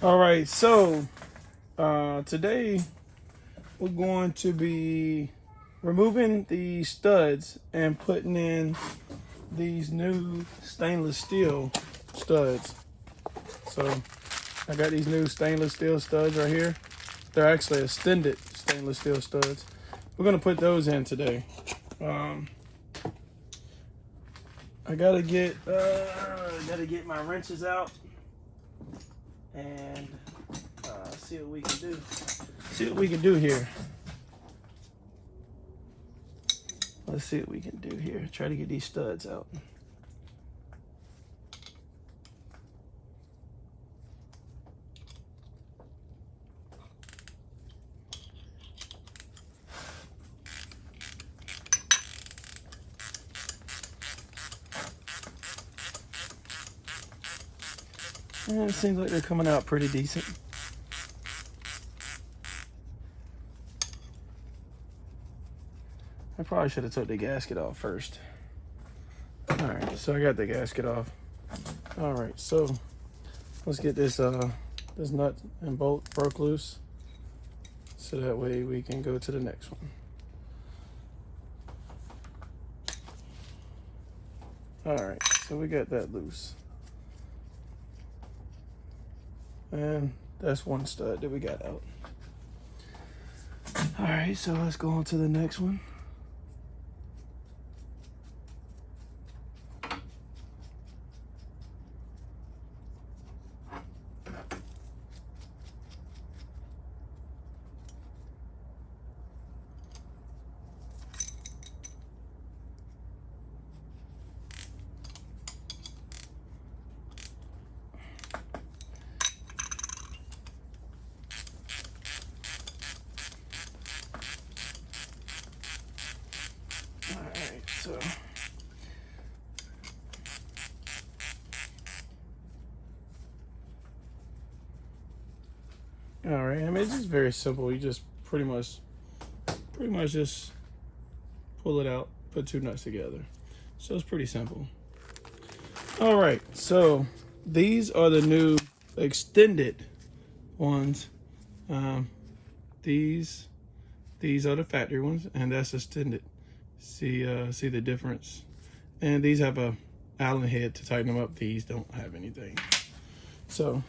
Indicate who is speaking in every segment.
Speaker 1: All right, so today we're going to be removing the studs and putting in these new stainless steel studs. So I got these new stainless steel studs right here. They're actually extended stainless steel studs. We're gonna put those in today. I gotta get my wrenches out and see what we can do. See what we can do here. Let's see what we can do here. Try to get these studs out. And it seems like they're coming out pretty decent. I probably should have took the gasket off first. All right, so I got the gasket off. All right, so let's get this this nut and bolt broke loose, so that way we can go to the next one. All right, so we got that loose. And that's one stud that we got out. All right, so let's go on to the next one. So all right, I mean, it's just very simple. You just pretty much just pull it out, put two nuts together. So it's pretty simple. All right, so these are the new extended ones. These are the factory ones, and that's extended. See the difference. And these have a Allen head to tighten them up. These don't have anything. So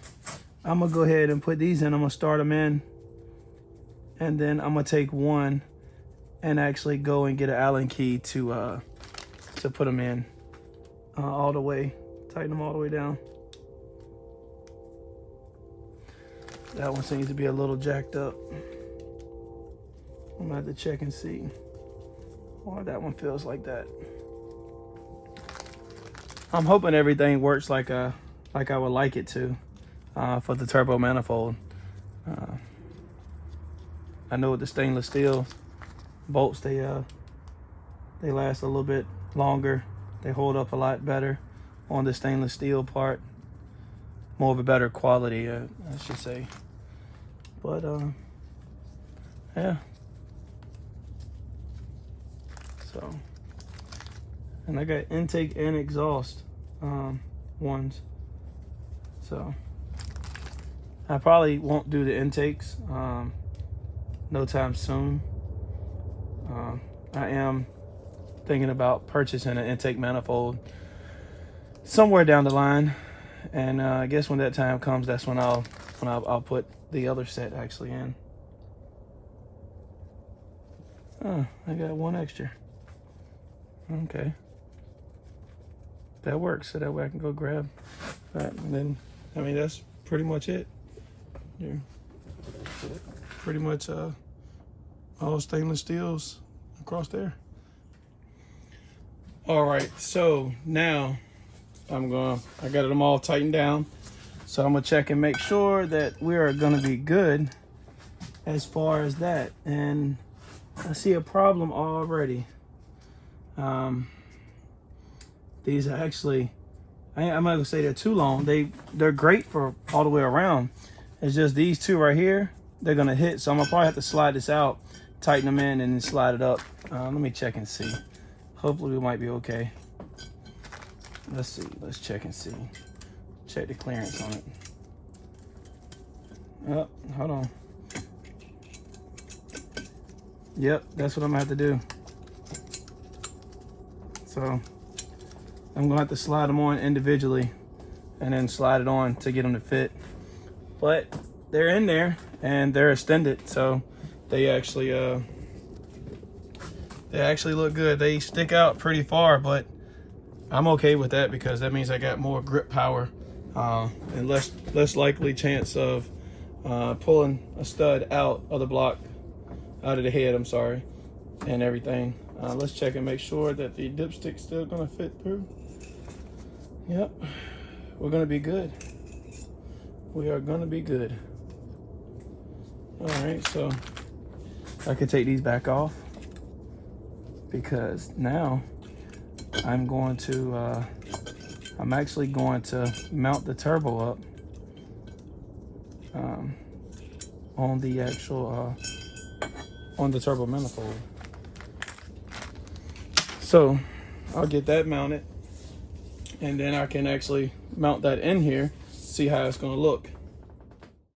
Speaker 1: I'm gonna go ahead and put these in. I'm gonna start them in, and then I'm gonna take one and actually go and get an Allen key to put them in all the way, tighten them all the way down. That one seems to be a little jacked up. I'm gonna have to check and see why that one feels like that. I'm hoping everything works like I would like it to for the turbo manifold. I know with the stainless steel bolts, they last a little bit longer. They hold up a lot better on the stainless steel part. More of a better quality, I should say. But yeah. So, and I got intake and exhaust ones. So I probably won't do the intakes no time soon. I am thinking about purchasing an intake manifold somewhere down the line, and I guess when that time comes, that's when I'll put the other set actually in. Oh, I got one extra. Okay, that works, so that way I can go grab that, and then I mean that's pretty much it. Yeah, pretty much all stainless steels across there. All right, so now I got them all tightened down, so I'm gonna check and make sure that we are gonna be good as far as that. And I see a problem already. These are actually, I'm not gonna say they're too long. They're great for all the way around. It's just these two right here, they're gonna hit. So I'm gonna probably have to slide this out, tighten them in, and then slide it up. Let me check and see. Hopefully we might be okay. Let's see, let's check and see. Check the clearance on it. Oh, hold on. Yep, that's what I'm gonna have to do. So I'm gonna have to slide them on individually and then slide it on to get them to fit. But they're in there and they're extended, so they actually look good. They stick out pretty far, but I'm okay with that because that means I got more grip power and less likely chance of pulling a stud out of the block, out of the head, I'm sorry, and everything. Let's check and make sure that the dipstick's still gonna fit through. Yep, we're gonna be good. We are gonna be good. All right, so I can take these back off because now I'm actually going to mount the turbo up on the actual on the turbo manifold. So I'll get that mounted and then I can actually mount that in here, see how it's gonna look.